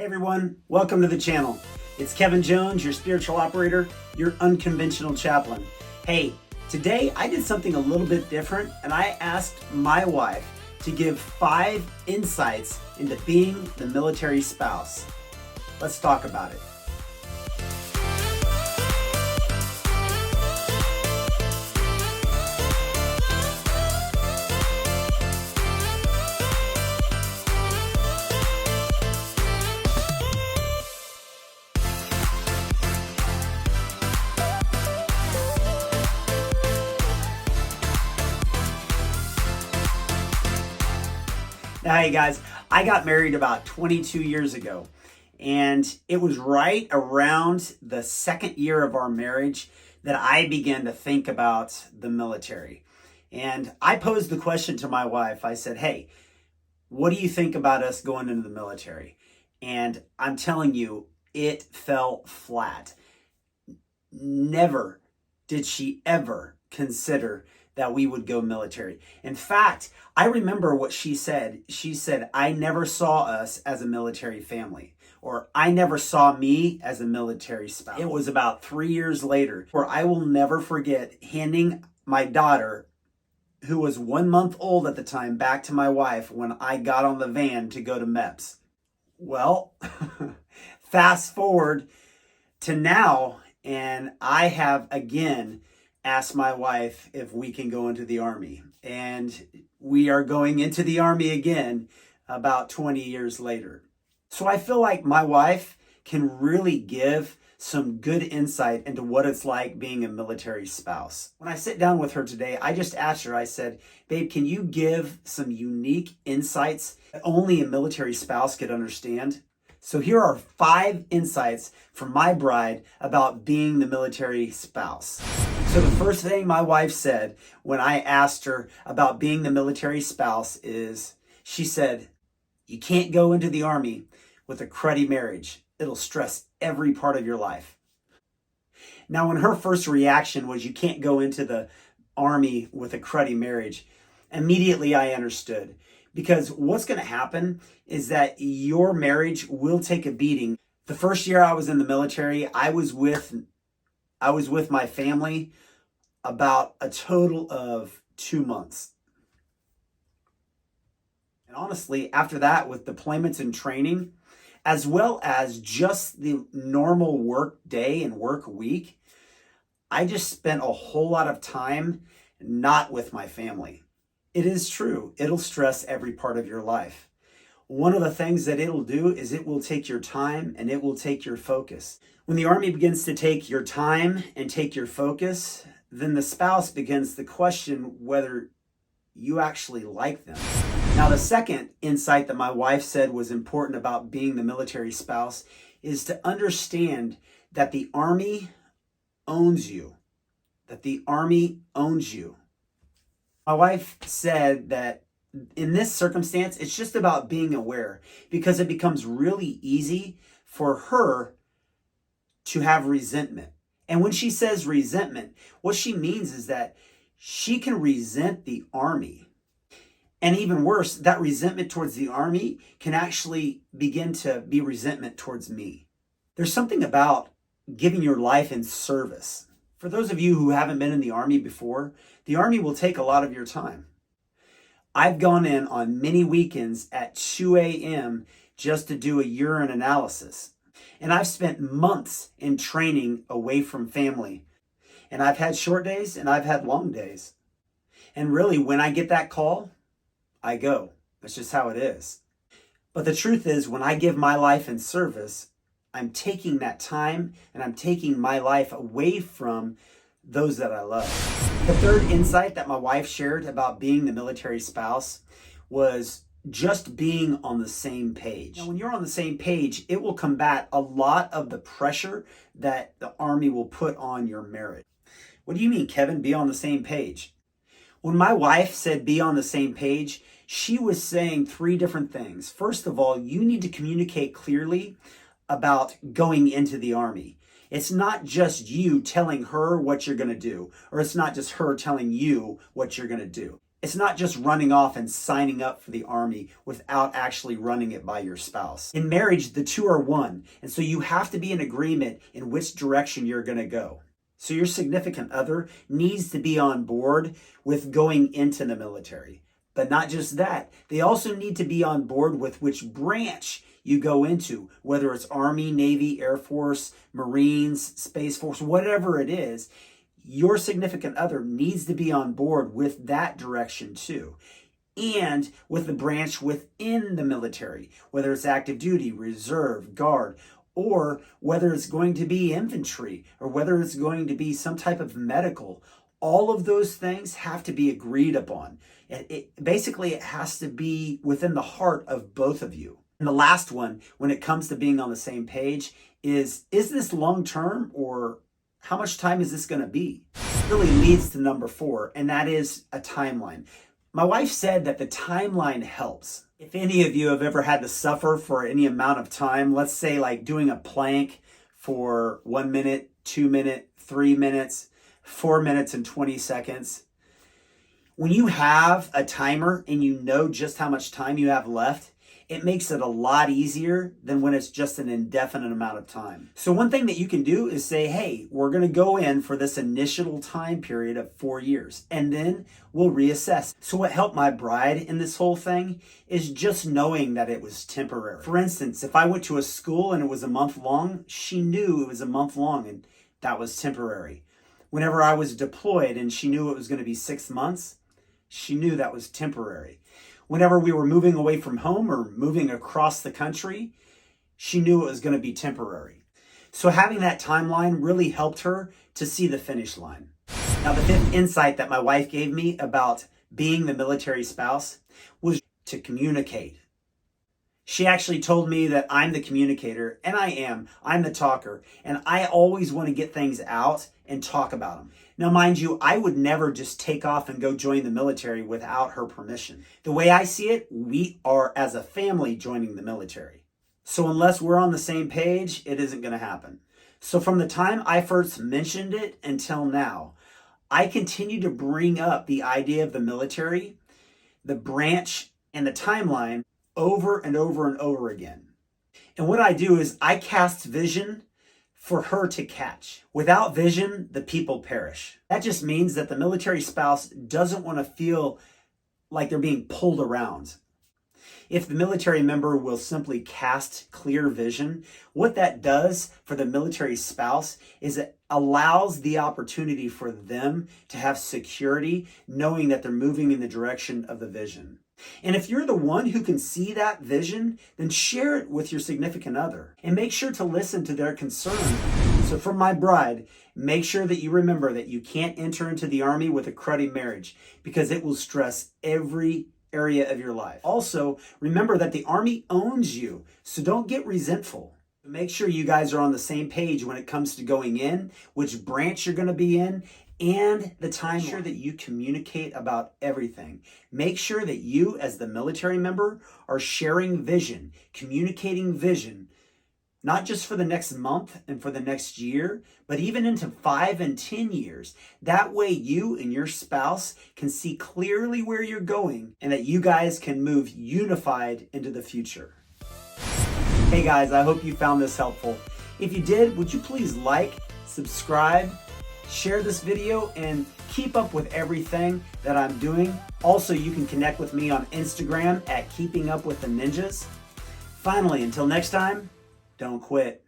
Hey everyone, welcome to the channel. It's Kevin Jones, your spiritual operator, your unconventional chaplain. Hey, today I did something a little bit different and I asked my wife to give 5 insights into being the military spouse. Let's talk about it. Now, hey guys, I got married about 22 years ago, and it was right around the second year of our marriage that I began to think about the military. And I posed the question to my wife. I said, hey, what do you think about us going into the military? And I'm telling you, it fell flat. Never did she ever consider that we would go military. In fact, I remember what she said. She said, I never saw us as a military family, or I never saw me as a military spouse. It was about 3 years later where I will never forget handing my daughter, who was 1 month old at the time, back to my wife when I got on the van to go to MEPS. Well, fast forward to now, and I have again asked my wife if we can go into the Army. And we are going into the Army again about 20 years later. So I feel like my wife can really give some good insight into what it's like being a military spouse. When I sit down with her today, I just asked her, I said, babe, can you give some unique insights that only a military spouse could understand? So here are 5 insights from my bride about being the military spouse. So the first thing my wife said when I asked her about being the military spouse is, she said, you can't go into the Army with a cruddy marriage. It'll stress every part of your life. Now, when her first reaction was, you can't go into the Army with a cruddy marriage, immediately I understood. Because what's going to happen is that your marriage will take a beating. The first year I was in the military, I was with my family about a total of 2 months. And honestly, after that, with deployments and training, as well as just the normal work day and work week, I just spent a whole lot of time not with my family. It is true, it'll stress every part of your life. One of the things that it'll do is it will take your time and it will take your focus. When the Army begins to take your time and take your focus, then the spouse begins to question whether you actually like them. Now, the second insight that my wife said was important about being the military spouse is to understand that the Army owns you. That the Army owns you. My wife said that in this circumstance, it's just about being aware, because it becomes really easy for her to have resentment. And when she says resentment, what she means is that she can resent the Army. And even worse, that resentment towards the Army can actually begin to be resentment towards me. There's something about giving your life in service. For those of you who haven't been in the Army before, the Army will take a lot of your time. I've gone in on many weekends at 2 a.m. just to do a urine analysis. And I've spent months in training away from family. And I've had short days and I've had long days. And really, when I get that call, I go. That's just how it is. But the truth is, when I give my life in service, I'm taking that time and I'm taking my life away from those that I love. The third insight that my wife shared about being the military spouse was just being on the same page. Now, when you're on the same page, it will combat a lot of the pressure that the Army will put on your marriage. What do you mean, Kevin, be on the same page? When my wife said be on the same page, she was saying 3 different things. First of all, you need to communicate clearly about going into the Army. It's not just you telling her what you're going to do, or it's not just her telling you what you're going to do. It's not just running off and signing up for the Army without actually running it by your spouse. In marriage, the two are one, and so you have to be in agreement in which direction you're going to go. So your significant other needs to be on board with going into the military. But not just that, they also need to be on board with which branch you go into, whether it's Army, Navy, Air Force, Marines, Space Force, whatever it is. Your significant other needs to be on board with that direction too, and with the branch within the military, whether it's active duty, reserve, guard, or whether it's going to be infantry, or whether it's going to be some type of medical. All of those things have to be agreed upon. Basically, it has to be within the heart of both of you. And the last one, when it comes to being on the same page, is this long-term, or how much time is this going to be? It really leads to number 4, and that is a timeline. My wife said that the timeline helps. If any of you have ever had to suffer for any amount of time, let's say like doing a plank for 1 minute, 2 minutes, 3 minutes, 4 minutes and 20 seconds. When you have a timer and you know just how much time you have left, it makes it a lot easier than when it's just an indefinite amount of time. So one thing that you can do is say, hey, we're going to go in for this initial time period of 4 years, and then we'll reassess. So what helped my bride in this whole thing is just knowing that it was temporary. For instance, if I went to a school and it was a month long, she knew it was a month long and that was temporary. Whenever I was deployed and she knew it was going to be 6 months, she knew that was temporary. Whenever we were moving away from home or moving across the country, she knew it was going to be temporary. So having that timeline really helped her to see the finish line. Now, the 5th insight that my wife gave me about being the military spouse was to communicate. She actually told me that I'm the communicator, and I am. I'm the talker, and I always want to get things out and talk about them. Now, mind you, I would never just take off and go join the military without her permission. The way I see it, we are as a family joining the military. So unless we're on the same page, it isn't going to happen. So from the time I first mentioned it until now, I continue to bring up the idea of the military, the branch, and the timeline over and over and over again. And what I do is I cast vision for her to catch. Without vision, the people perish. That just means that the military spouse doesn't want to feel like they're being pulled around. If the military member will simply cast clear vision, what that does for the military spouse is it allows the opportunity for them to have security, knowing that they're moving in the direction of the vision. And if you're the one who can see that vision, then share it with your significant other and make sure to listen to their concerns. So for my bride, make sure that you remember that you can't enter into the Army with a cruddy marriage, because it will stress every area of your life. Also, remember that the Army owns you, so don't get resentful. Make sure you guys are on the same page when it comes to going in, which branch you're going to be in, and the time. Make sure that you communicate about everything. Make sure that you, as the military member, are sharing vision, communicating vision, not just for the next month and for the next year, but even into 5 and 10 years. That way you and your spouse can see clearly where you're going, and that you guys can move unified into the future. Hey guys, I hope you found this helpful. If you did, would you please like, subscribe, share this video, and keep up with everything that I'm doing. Also, you can connect with me on Instagram at Keeping Up with the Ninjas. Finally, until next time, don't quit.